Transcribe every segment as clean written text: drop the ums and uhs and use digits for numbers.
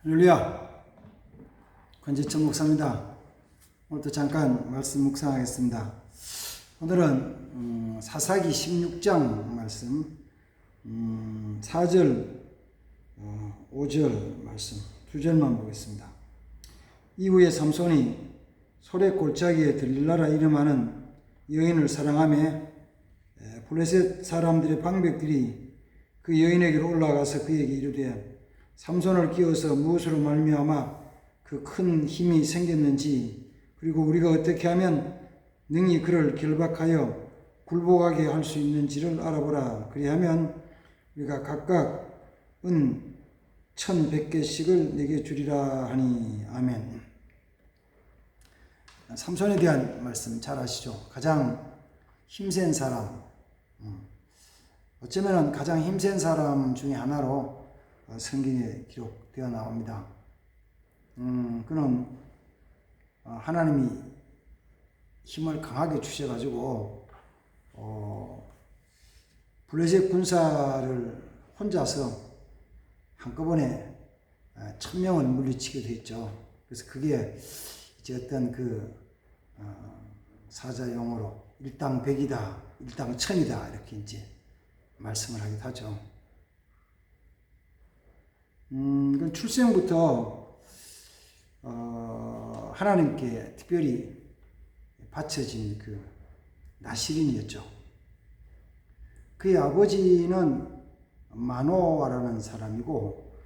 할렐루야. 권지천 목사입니다. 오늘도 잠깐 말씀 묵상하겠습니다. 오늘은 사사기 16장 말씀 4절 5절 말씀 두 절만 보겠습니다. 이후에 삼손이 소래 골짜기에 들릴라라 이름하는 여인을 사랑하며 블레셋 사람들의 방백들이 그 여인에게로 올라가서 그에게 이르되 삼손을 끼워서 무엇으로 말미암아 그 큰 힘이 생겼는지, 그리고 우리가 어떻게 하면 능히 그를 결박하여 굴복하게 할 수 있는지를 알아보라. 그리하면 우리가 각각 은 1,100개씩을 내게 주리라 하니. 아멘. 삼손에 대한 말씀 잘 아시죠? 가장 힘센 사람, 어쩌면 가장 힘센 사람 중에 하나로 성경에 기록되어 나옵니다. 그는 하나님이 힘을 강하게 주셔가지고 블레셋 군사를 혼자서 한꺼번에 1,000명을 물리치게 됐죠. 그래서 그게 이제 어떤 사자 용어로 일당 100이다, 일당 1000이다 이렇게 이제 말씀을 하기도 하죠. 출생부터 하나님께 특별히 바쳐진 나시린이었죠. 그의 아버지는 마노아라는 사람이고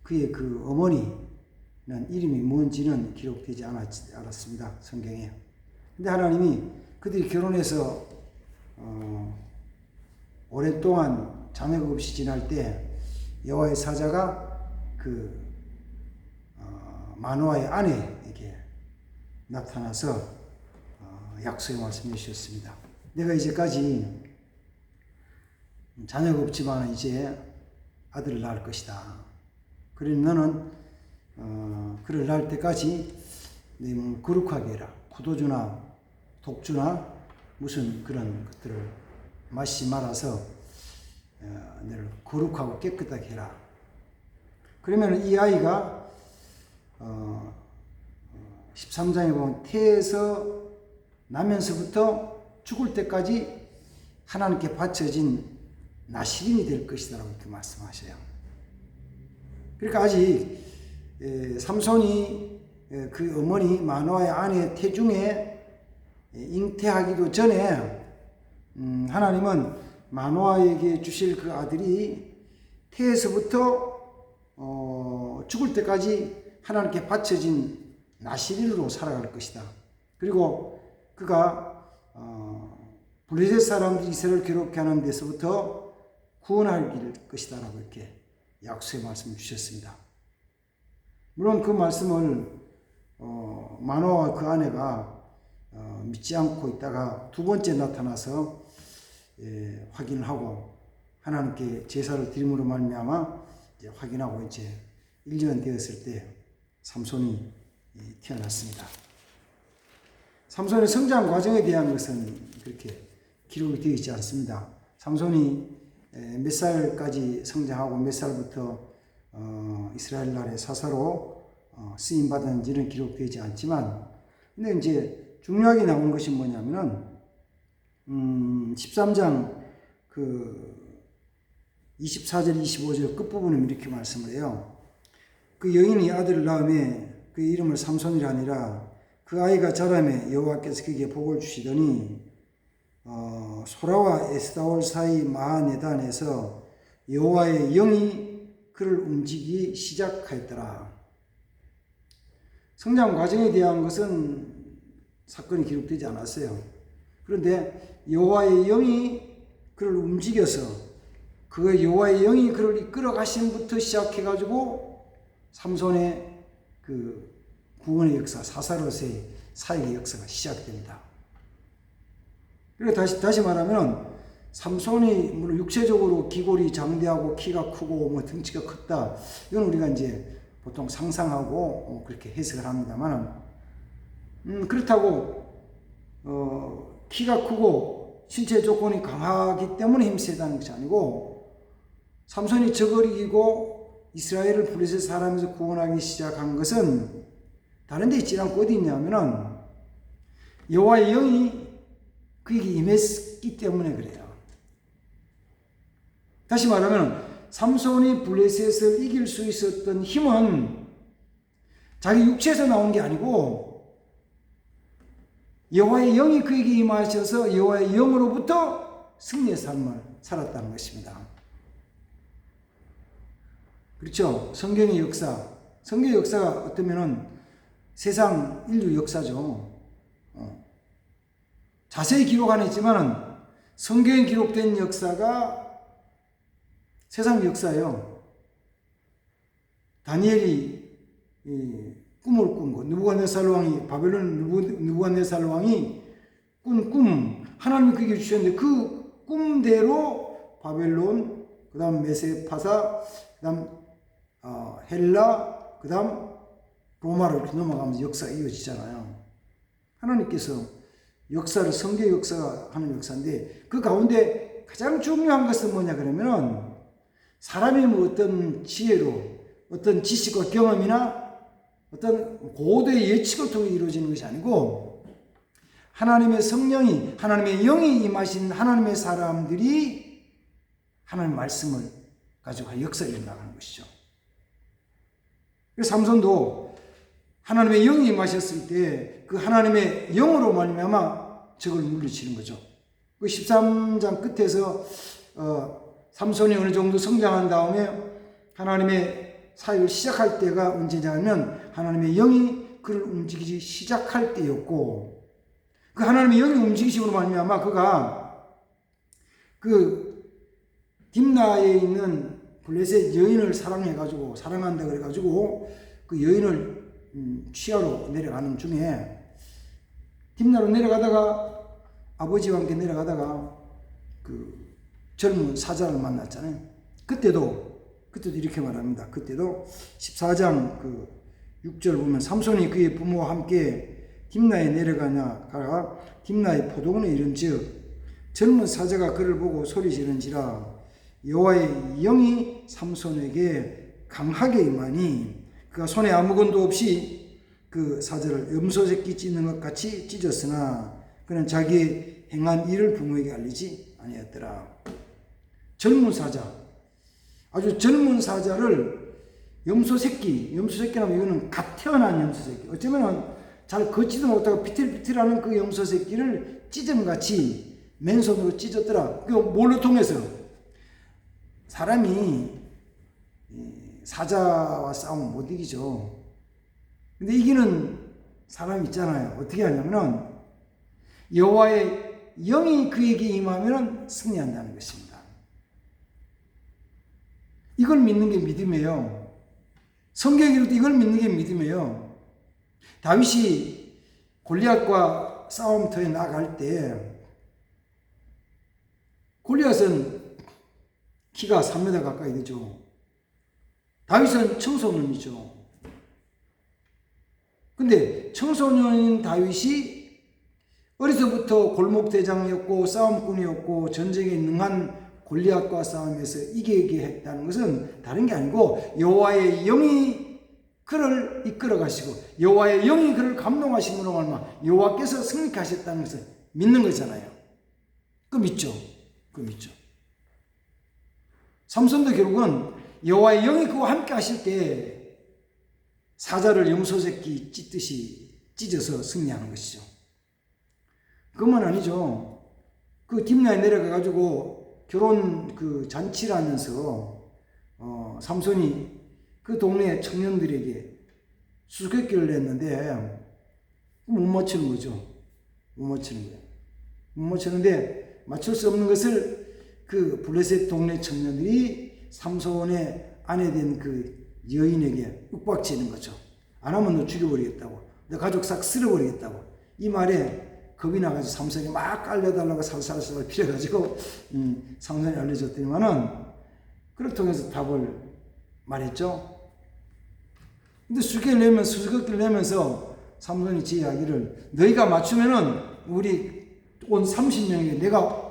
그의 어머니는 이름이 뭔지는 기록되지 않았습니다, 성경에. 근데 하나님이 그들이 결혼해서 오랫동안 자녀가 없이 지날 때 여호와의 사자가 마노아의 아내에게 나타나서 약속의 말씀을 주셨습니다. 내가 이제까지 자녀가 없지만 이제 아들을 낳을 것이다. 그러니 너는 그를 낳을 때까지 내 몸을 거룩하게 해라. 포도주나 독주나 무슨 그런 것들을 마시지 말아서 너를 거룩하고 깨끗하게 해라. 그러면 이 아이가 13장에 보면 태에서 나면서부터 죽을 때까지 하나님께 바쳐진 나시린이 될 것이다라고 이렇게 말씀하셔요. 그러니까 아직 삼손이 그 어머니 마노아의 아내 태중에 잉태하기도 전에 하나님은 마노아에게 주실 그 아들이 태에서부터 죽을 때까지 하나님께 바쳐진 나시린으로 살아갈 것이다. 그리고 그가 블레셋 사람들이 이스라엘을 괴롭게 하는 데서부터 구원할 것이다 라고 이렇게 약속의 말씀을 주셨습니다. 물론 그 말씀을 마노아와 그 아내가 믿지 않고 있다가 두 번째 나타나서 확인을 하고 하나님께 제사를 드림으로 말미암아 이제 확인하고 이제 1년 되었을 때 삼손이 태어났습니다. 삼손의 성장 과정에 대한 것은 그렇게 기록이 되어 있지 않습니다. 삼손이 몇 살까지 성장하고 몇 살부터 이스라엘 나라의 사사로 쓰임 받았는지는 기록되지 않지만, 근데 이제 중요하게 나온 것이 뭐냐면은 13장 24절 25절 끝부분에 이렇게 말씀을 해요. 그 여인이 아들을 낳음에 그 이름을 삼손이라 하니라. 그 아이가 자라매 여호와께서 그에게 복을 주시더니 소라와 에스다올 사이 마하네단에서 여호와의 영이 그를 움직이기 시작하였더라. 성장 과정에 대한 것은 사건이 기록되지 않았어요. 그런데 여호와의 영이 그를 움직여서 그 여호와의 영이 그를 이끌어 가심부터 시작해가지고 삼손의 구원의 역사, 사사로서의 사역의 역사가 시작됩니다. 그리고 다시 말하면 삼손이 물론 육체적으로 기골이 장대하고 키가 크고 뭐 등치가 컸다. 이건 우리가 이제 보통 상상하고 그렇게 해석을 합니다만, 그렇다고 키가 크고 신체 조건이 강하기 때문에 힘세다는 것이 아니고 삼손이 저걸 이기고 이스라엘을 블레셋 사람에서 구원하기 시작한 것은 다른 데 있지 않고 어디 있냐면은 여호와의 영이 그에게 임했기 때문에 그래요. 다시 말하면 삼손이 블레셋을 이길 수 있었던 힘은 자기 육체에서 나온 게 아니고 여호와의 영이 그에게 임하셔서 여호와의 영으로부터 승리의 삶을 살았다는 것입니다. 그렇죠? 성경의 역사가 어떠면은 세상 인류 역사죠. 자세히 기록 안 했지만은 성경에 기록된 역사가 세상 역사예요. 다니엘이 꿈을 꾼 것, 느부갓네살 왕이 바벨론 느부갓네살 왕이 꾼 꿈, 하나님이 그에게 주셨는데 그 꿈대로 바벨론, 그다음 메세파사, 그다음 헬라, 그다음 로마로 이렇게 넘어가면서 역사가 이어지잖아요. 하나님께서 역사를 성경 역사가 하는 역사인데 그 가운데 가장 중요한 것은 뭐냐 그러면은 사람이 뭐 어떤 지혜로 어떤 지식과 경험이나 어떤 고도의 예측을 통해 이루어지는 것이 아니고 하나님의 성령이 하나님의 영이 임하신 하나님의 사람들이 하나님의 말씀을 가지고 역사를 일어나가는 것이죠. 그래서 삼손도 하나님의 영이 임하셨을 때 그 하나님의 영으로 말미암아 적을 물리치는 거죠. 그 13장 끝에서 삼손이 어느 정도 성장한 다음에 하나님의 사역을 시작할 때가 언제냐면 하나님의 영이 그를 움직이기 시작할 때였고 그 하나님의 영이 움직이심으로 말미암아 그가 그 딥나에 있는 블레셋 여인을 사랑한다 그래가지고 그 여인을 취하러 내려가는 중에 딥나로 내려가다가 아버지와 함께 내려가다가 그 젊은 사자를 만났잖아요. 그때도 이렇게 말합니다. 그때도 14장 그 6절 보면 삼손이 그의 부모와 함께 딥나에 내려가가 딥나의 포도원에 이른즉 젊은 사자가 그를 보고 소리 지른지라 여호와의 영이 삼손에게 강하게 임하니 그가 손에 아무것도 없이 그 사자를 염소 새끼 찢는 것 같이 찢었으나 그는 자기의 행한 일을 부모에게 알리지 아니었더라. 젊은 사자, 아주 젊은 사자를 염소 새끼라면 이거는 갓 태어난 염소 새끼. 어쩌면 잘 걷지도 못하고 비틀비틀하는 그 염소 새끼를 찢음같이 맨손으로 찢었더라. 그 뭘로 통해서? 사람이 사자와 싸우면 못 이기죠. 근데 이기는 사람이 있잖아요. 어떻게 하냐면은 여호와의 영이 그에게 임하면 승리한다는 것입니다. 이걸 믿는 게 믿음이에요. 성경에도 이걸 믿는 게 믿음이에요. 다윗이 골리앗과 싸움터에 나갈 때 골리앗은 키가 3m 가까이 되죠. 다윗은 청소년이죠. 근데 청소년인 다윗이 어려서부터 골목대장이었고 싸움꾼이었고 전쟁에 능한 골리앗과 싸움에서 이기게 했다는 것은 다른 게 아니고 여호와의 영이 그를 이끌어 가시고 여호와의 영이 그를 감동하심으로 말미암아 여호와께서 승리케 하셨다는 것을 믿는 거잖아요. 그 믿죠. 삼손도 결국은 여호와의 영이 그와 함께 하실 때 사자를 염소 새끼 찢듯이 찢어서 승리하는 것이죠. 그것만 아니죠. 그 딥나에 내려가가지고 결혼 그 잔치를 하면서 삼손이 그 동네 청년들에게 수수께끼를 냈는데 못 맞추는 거죠. 못 맞추는데 맞출 수 없는 것을 그 블레셋 동네 청년들이 삼손의 아내 된 그 여인에게 윽박지는 거죠. 안 하면 너 죽여버리겠다고. 너 가족 싹 쓸어버리겠다고. 이 말에 겁이 나가지고 삼손이 막 알려달라고 살살살 피려가지고 삼손이 알려줬더니만은 그걸 통해서 답을 말했죠. 근데 수수께끼를 내면서 삼손이 제 이야기를 너희가 맞추면은 우리 온 30명에게 내가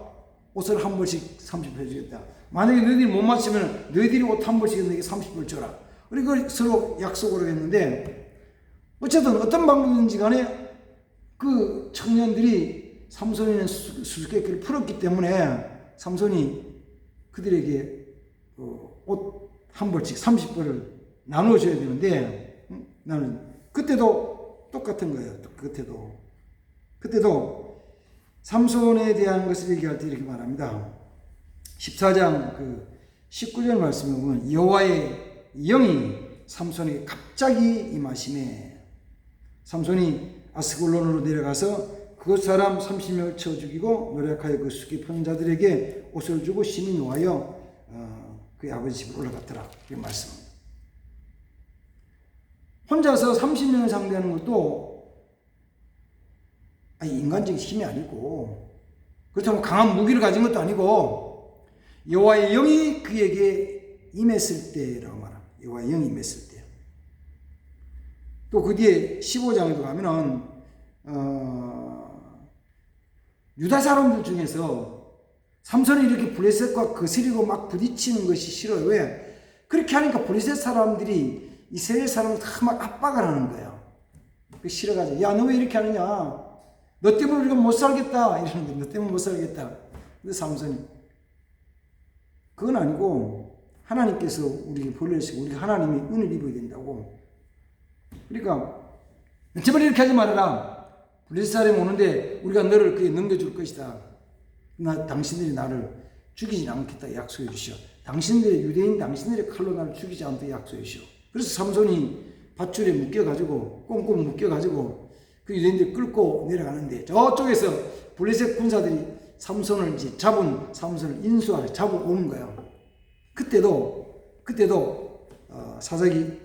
옷을 한 벌씩 30 해주겠다. 만약에 너희들이 못 맞추면 너희들이 옷 한 벌씩 너에게 30벌 줘라. 그리고 서로 약속을 하겠는데 어쨌든 어떤 방법인지 간에 그 청년들이 삼손의 수수께끼를 풀었기 때문에 삼손이 그들에게 옷 한 벌씩 30벌을 나눠줘야 되는데 나는 그때도 똑같은 거예요. 그때도 삼손에 대한 것을 얘기할 때 이렇게 말합니다. 14장 19절 말씀에 보면 여호와의 영이 삼손에게 갑자기 임하시매 삼손이 아스글론으로 내려가서 그곳 사람 30명을 쳐 죽이고 노력하여 그 수기 푼 자들에게 옷을 주고 심히 노하여 그의 아버지 집으로 올라갔더라. 이렇게 말씀합니다. 혼자서 30명을 상대하는 것도 인간적인 힘이 아니고 그렇다고 강한 무기를 가진 것도 아니고 여호와의 영이 그에게 임했을 때라고 말합니다. 여호와의 영이 임했을 때. 또 그 뒤에 15장에도 가면은 유다 사람들 중에서 삼손이 이렇게 블레셋과 거스리고 막 부딪히는 것이 싫어요. 왜? 그렇게 하니까 블레셋 사람들이 이스라엘 사람을 다 막 압박을 하는 거예요. 그 싫어가지고 야 너 왜 이렇게 하느냐? 너 때문에 우리가 못 살겠다 이러는데 너 때문에 못 살겠다. 근데 삼손이 그건 아니고 하나님께서 우리를 벌려주시고 우리가 하나님의 은혜를 입어야 된다고. 그러니까 제발 이렇게 하지 말아라. 블레셋 사람이 오는데 우리가 너를 그에 넘겨줄 것이다. 당신들이 나를 죽이지 않겠다 약속해 주시오. 유대인 당신들의 칼로 나를 죽이지 않다 약속해 주시오. 그래서 삼손이 밧줄에 묶여가지고 꽁꽁 묶여가지고 그 유대인들 끌고 내려가는데 저쪽에서 블레셋 군사들이 삼손을 이제 삼손을 인수하려 잡아오는 거예요. 그때도 사사기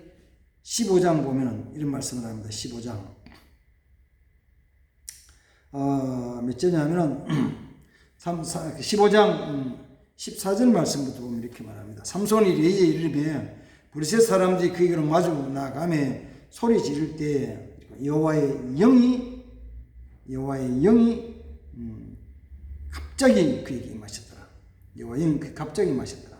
15장 보면은 이런 말씀을 합니다. 15장 몇 절이냐면은 15장 14절 말씀부터 보면 이렇게 말합니다. 삼손이 레이에 이르며 블레셋 사람들이 그에게로 마주 나가며 소리 지를 때 여호와의 영이 갑자기 그에게 임하셨더라. 여호와의 영이 갑자기 임하셨더라.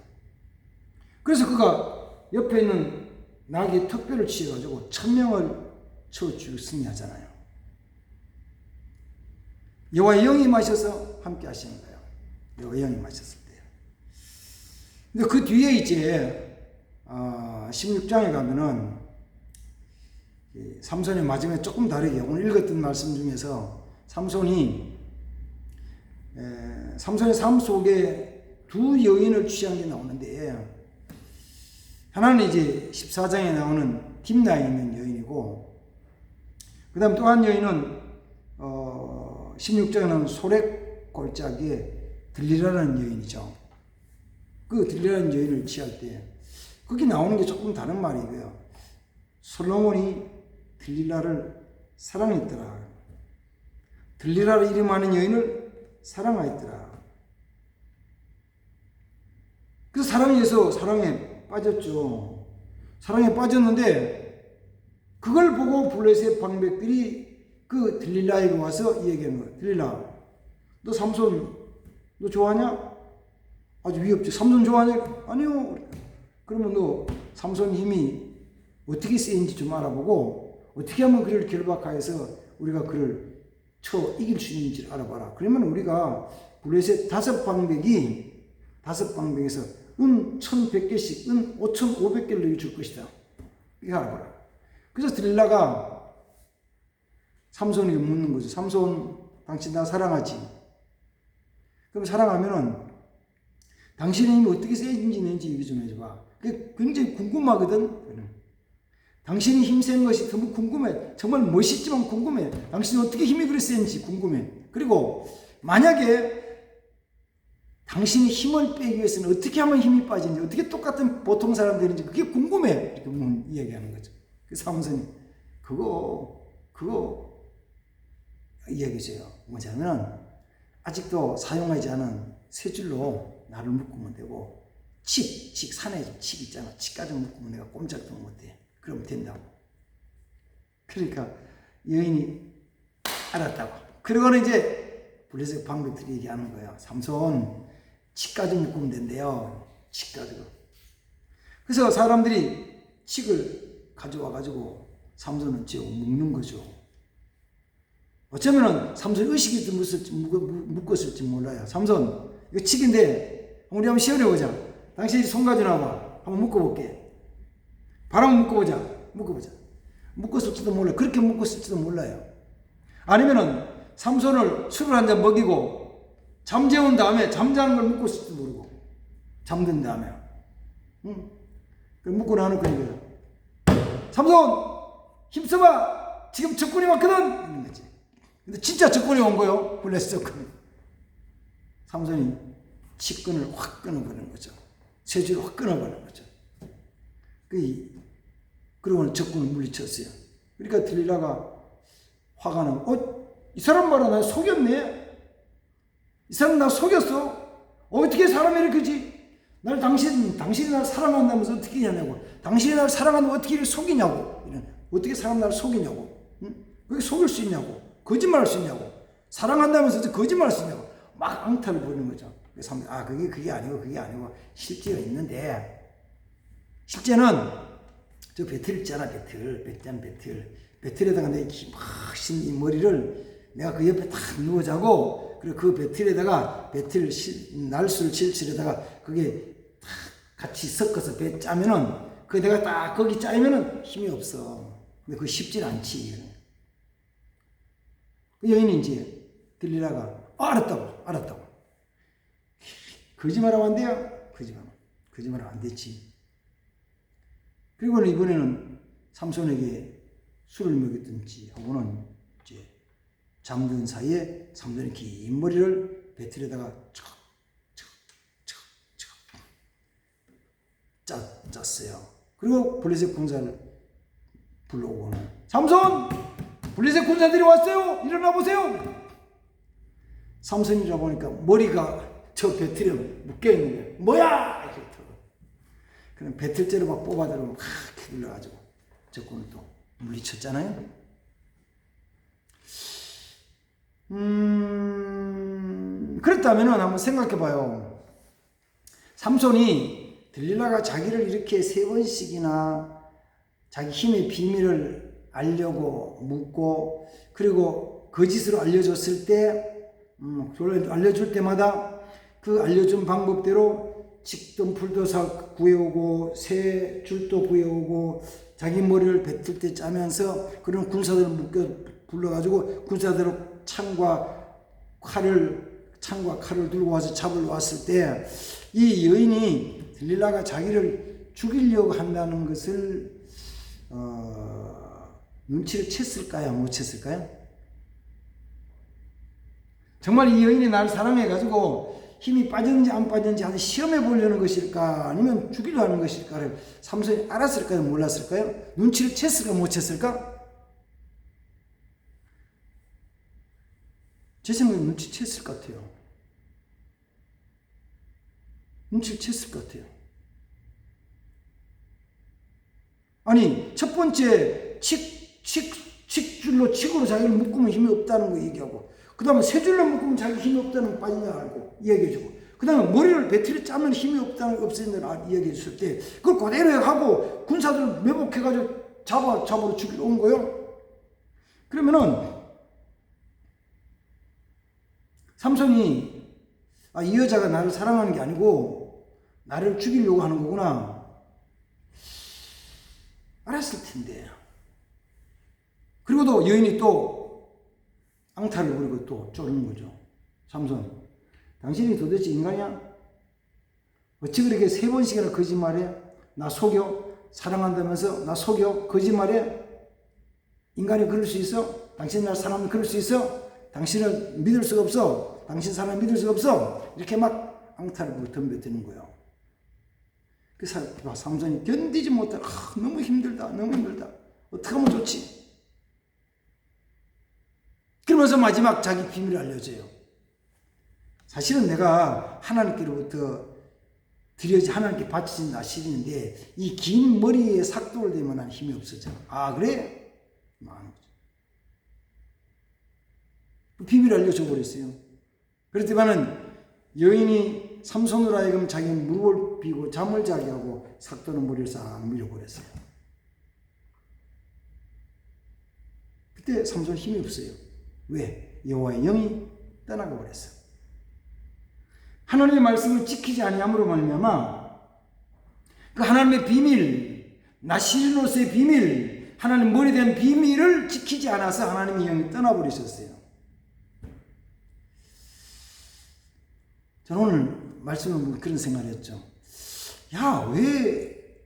그래서 그가 옆에 있는 나귀 턱뼈를 치어가지고 1000명을 쳐 죽였으냐잖아요. 여호와의 영이 임하셔서 함께 하시는 거예요. 여호와의 영이 임하셨을 때요. 근데 그 뒤에 이제 16장에 가면은 삼손의 마지막에 조금 다르게 오늘 읽었던 말씀 중에서 삼손의 삶 속에 두 여인을 취한 게 나오는데 하나는 이제 14장에 나오는 딥나에 있는 여인이고 그 다음 또 한 여인은 16장에 나오는 소렉 골짜기에 들리라는 여인이죠. 그 들리라는 여인을 취할 때 거기 나오는 게 조금 다른 말이고요. 솔로몬이 들릴라를 사랑했더라. 들릴라를 이름하는 여인을 사랑하였더라. 그래서 사랑에 빠졌죠. 사랑에 빠졌는데 그걸 보고 블레셋 방백들이 그 들릴라에게 와서 얘기하는 거예요. 들릴라, 너 삼손 너 좋아하냐? 아주 위협적. 삼손 좋아하냐? 아니요. 그러면 너 삼손 힘이 어떻게 쓰인지 좀 알아보고 어떻게 하면 그를 결박하여서 우리가 그를 쳐 이길 수 있는지를 알아봐라. 그러면 우리가 블레셋 5방백에서 은 1100개씩 은 5500개를 너희 줄 것이다. 이거 알아봐라. 그래서 들릴라가 삼손에게 묻는 거죠. 삼손, 당신 나 사랑하지? 그럼 사랑하면은 당신의 힘이 어떻게 세진지 얘기 좀 해줘봐. 그게 굉장히 궁금하거든. 당신이 힘센 것이 너무 궁금해. 정말 멋있지만 궁금해. 당신이 어떻게 힘이 그리 센지 궁금해. 그리고 만약에 당신이 힘을 빼기 위해서는 어떻게 하면 힘이 빠지는지, 어떻게 똑같은 보통 사람 되는지 그게 궁금해. 이렇게 이야기하는 거죠. 그 삼손이 그거 이야기해줘요. 뭐냐면 아직도 사용하지 않은 세 줄로 나를 묶으면 되고 산에 칡 있잖아. 칡까지 묶으면 내가 꼼짝도 못해. 그러면 된다고. 그러니까 여인이 알았다고. 그러고는 이제 블레셋 방백들이 얘기하는 거야. 삼손 칡까지 묶으면 된대요. 칡가지고. 그래서 사람들이 칡을 가져와 가지고 삼손은 묶는 거죠. 어쩌면은 삼손이 의식이 묶었을지 몰라요. 삼손, 이거 칡인데 우리 한번 시험해보자. 당신이 손 가져놔봐. 한번 묶어볼게. 바람 묶어보자. 묶었을지도 몰라요. 그렇게 묶었을지도 몰라요. 아니면은 삼손을 술을 한 잔 먹이고 잠재운 다음에 잠자는 걸 묶었을지도 모르고 잠든 다음에 묶고 나는 거예요. 삼손 힘써봐. 지금 적군이 왔거든. 이런 거지. 근데 진짜 적군이 온 거요. 블레스 적군이. 삼손이 칡끈을 확 끊어버리는 거죠. 쇠줄을 확 끊어버리는 거죠. 그러고는 적군을 물리쳤어요. 그러니까 들릴라가 화가 나고, 이 사람 봐라, 나 속였네? 이 사람 나 속였어? 어떻게 사람이 이렇게지? 당신이 날 사랑한다면서 어떻게 하냐고. 당신이 날 사랑한다면 어떻게 이렇게 속이냐고. 어떻게 사람 나를 속이냐고. 응? 그게 속일 수 있냐고. 거짓말 할 수 있냐고. 사랑한다면서 거짓말 할 수 있냐고. 막 앙탈을 부리는 거죠. 그게 아니고, 실제가 있는데, 실제는 저 배틀 있잖아, 배틀에다가 내 막신 이 머리를 내가 그 옆에 딱 누워 자고, 그리고 그 배틀에다가 날술 실실에다가 그게 딱 같이 섞어서 배 짜면은, 그 내가 딱 거기 짜면은 힘이 없어. 근데 그거 쉽진 않지. 그 여인이 이제 들릴라가 알았다고. 거짓말하면 안 돼요? 거짓말하면 안 됐지. 그리고 이번에는 삼손에게 술을 먹였든지 하고는 이제 잠든 사이에 삼손이 긴 머리를 배틀에다가 짰어요. 그리고 블레셋 군사를 불러오고는 삼손! 블레셋 군사들이 왔어요! 일어나 보세요! 삼손이라 보니까 머리가 저 배틀에 묶여있는 거예요. 뭐야! 이렇게 그럼 배틀째로 막 뽑아들고 막 눌러가지고 적군을 또 물리쳤잖아요. 그렇다면은 한번 생각해봐요. 삼손이 들릴라가 자기를 이렇게 3번씩이나 자기 힘의 비밀을 알려고 묻고, 그리고 거짓으로 알려줬을 때, 알려줄 때마다 그 알려준 방법대로 칡든 풀도 구해오고 새 줄도 구해오고 자기 머리를 뱉을 때 짜면서 그런 군사들을 불러가지고 군사들을 창과 칼을 들고 와서 잡으러 왔을 때 이 여인이 들릴라가 자기를 죽이려고 한다는 것을 눈치를 챘을까요? 못 챘을까요? 정말 이 여인이 나를 사랑해가지고 힘이 빠졌는지 안 빠졌는지 아주 시험해 보려는 것일까? 아니면 죽이려 하는 것일까를 삼손이 알았을까요? 몰랐을까요? 눈치를 챘을까? 못 챘을까? 제 생각에 눈치챘을 것 같아요. 눈치를 챘을 것 같아요. 아니, 첫 번째 칡줄로 자기를 묶으면 힘이 없다는 거 얘기하고, 그 다음에 세 줄로 묶으면 자기 힘이 없다는 거 빠진다 알고 이야기해주고, 그 다음에 머리를 배틀에 짜면 힘이 없어진다는 걸 이야기해줬을 때 그걸 그대로 하고 군사들 매복해가지고 잡으러 죽이러 온 거예요. 그러면은 삼손이 이 여자가 나를 사랑하는 게 아니고 나를 죽이려고 하는 거구나 알았을 텐데. 그리고 또 여인이 또 앙탈을 부리고 또 쪼르는 거죠. 삼손, 당신이 도대체 인간이야? 어찌 그렇게 3번씩이나 거짓말해? 나 속여? 사랑한다면서 나 속여? 거짓말해? 인간이 그럴 수 있어? 당신 날 사람이 그럴 수 있어? 당신을 믿을 수가 없어? 당신 사람을 믿을 수가 없어? 이렇게 막 앙탈을 덤벼드는 거예요. 그 삼손이 견디지 못해. 너무 힘들다. 어떻게 하면 좋지? 그러면서 마지막 자기 비밀을 알려줘요. 사실은 내가 하나님께로부터 하나님께 바치진 나시리는데 이 긴 머리에 삭도를 대면 난 힘이 없어져. 그래? 비밀을 알려줘 버렸어요. 그렇지만은 여인이 삼손으로 하여금 자기 무릎을 비고 잠을 자게 하고 삭도는 머리를 싹 밀어버렸어요. 그때 삼손 힘이 없어요. 왜? 여호와의 영이 떠나가 버렸어. 하나님의 말씀을 지키지 아니함으로 말미암아 그 하나님의 비밀, 나시리노스의 비밀, 하나님 머리에 대한 비밀을 지키지 않아서 하나님의 영이 떠나버리셨어요. 저는 오늘 말씀을 보면 그런 생각을 했죠. 야, 왜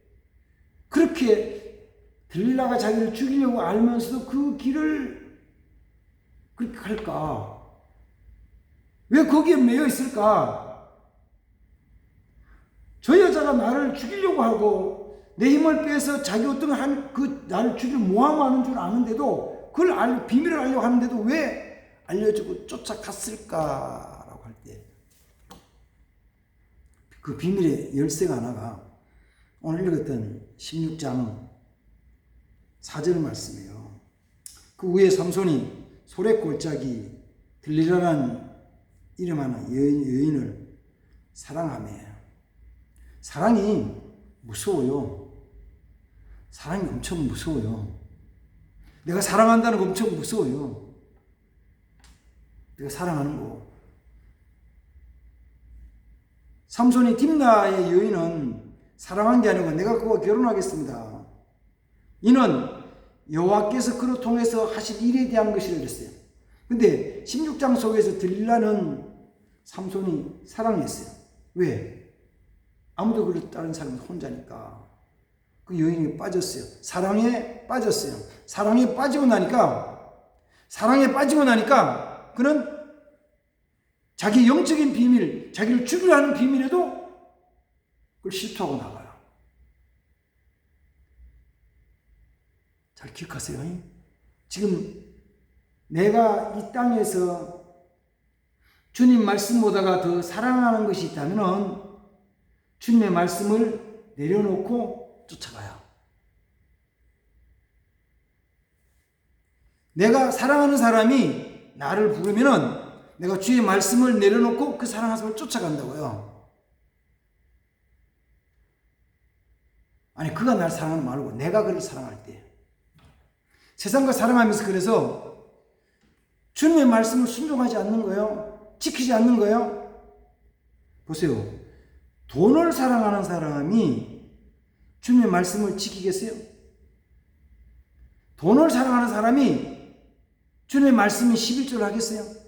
그렇게 들릴라가 자기를 죽이려고 알면서도 그 길을 그렇게 갈까? 왜 거기에 매여 있을까? 저 여자가 나를 죽이려고 하고 내 힘을 빼서 자기 어떤 나를 죽일 모함하는 줄 아는데도 그걸 비밀을 알려고 하는데도 왜 알려주고 쫓아갔을까라고 할 때 그 비밀의 열쇠가 하나가 오늘 읽었던 16장 4절 말씀이에요. 그 후에 삼손이 소래골짜기 들릴라라는 이름 하나 여인을 사랑하며, 사랑이 무서워요. 사랑이 엄청 무서워요. 내가 사랑한다는 거 엄청 무서워요. 내가 사랑하는 거. 삼손이 딥나의 여인은 사랑한 게 아니고 내가 그와 결혼하겠습니다. 이는 여호와께서 그로 통해서 하실 일에 대한 것이라 그랬어요. 근데 16장 속에서 들릴라는 삼손이 사랑했어요. 왜? 아무도 그를 다른 사람이 혼자니까. 그 여인이 빠졌어요. 사랑에 빠졌어요. 사랑에 빠지고 나니까 그는 자기 영적인 비밀, 자기를 죽이려 하는 비밀에도 그걸 실토하고 나가요. 잘 기억하세요. 지금 내가 이 땅에서 주님 말씀보다가 더 사랑하는 것이 있다면 주님의 말씀을 내려놓고 쫓아가요. 내가 사랑하는 사람이 나를 부르면은 내가 주의 말씀을 내려놓고 그 사랑하는 사람을 쫓아간다고요. 아니, 그가 나를 사랑하는 말고 내가 그를 사랑할 때. 세상과 사랑하면서 그래서 주님의 말씀을 순종하지 않는 거예요. 지키지 않는 거예요. 보세요. 돈을 사랑하는 사람이 주님의 말씀을 지키겠어요? 돈을 사랑하는 사람이 주님의 말씀이 11조를 하겠어요?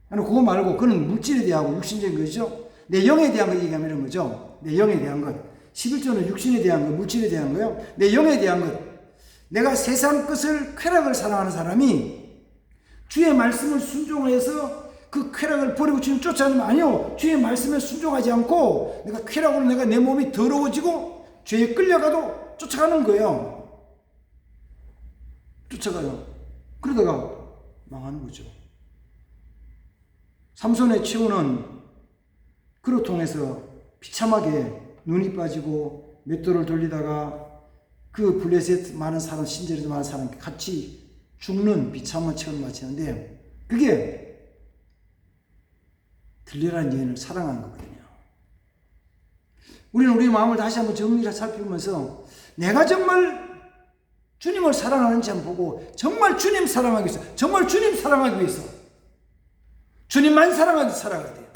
아니, 그거 말고 그는 물질에 대하고 육신적인 것이죠. 내 영에 대한 거 얘기하면 이런 거죠. 내 영에 대한 것. 11조는 육신에 대한 것, 물질에 대한 거요. 내 영에 대한 것. 내가 세상 것을, 쾌락을 사랑하는 사람이 주의 말씀을 순종해서 그 쾌락을 버리고 주님 쫓아가는 거 아니요. 주의 말씀에 순종하지 않고 내가 쾌락으로 내 몸이 더러워지고 죄에 끌려가도 쫓아가는 거예요. 쫓아가요. 그러다가 망하는 거죠. 삼손의 최후는 그로 통해서 비참하게 눈이 빠지고 맷돌을 돌리다가 그 블레셋 많은 사람, 신절에도 많은 사람 같이 죽는 비참한 체험을 마치는데 그게 들리라는 여인을 사랑한 거거든요. 우리는 우리 마음을 다시 한번 정리를 살펴보면서 내가 정말 주님을 사랑하는지 한번 보고 정말 주님 사랑하기 위해서, 정말 주님 사랑하기 위해서 주님만 사랑하기 살아가야 돼요.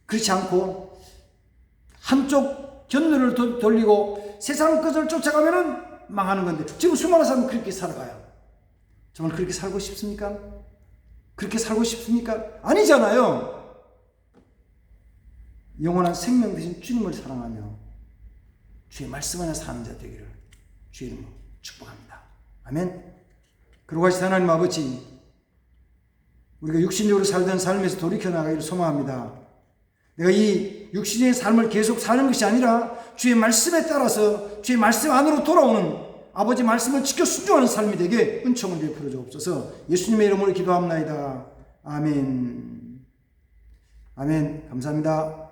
그렇지 않고 한쪽 견누를 돌리고 세상 것을 쫓아가면은 망하는 건데 지금 수많은 사람은 그렇게 살아가요. 정말 그렇게 살고 싶습니까? 그렇게 살고 싶습니까? 아니잖아요. 영원한 생명 대신 주님을 사랑하며 주의 말씀 안에 사는 자 되기를 주의 이름으로 축복합니다. 아멘. 그러고 하신 하나님 아버지, 우리가 육신적으로 살던 삶에서 돌이켜 나가기를 소망합니다. 내가 이 육신의 삶을 계속 사는 것이 아니라 주의 말씀에 따라서 주의 말씀 안으로 돌아오는 아버지 말씀을 지켜 순종하는 삶이 되게 은총을 베풀어 주옵소서. 예수님의 이름으로 기도합나이다. 아멘. 아멘. 감사합니다.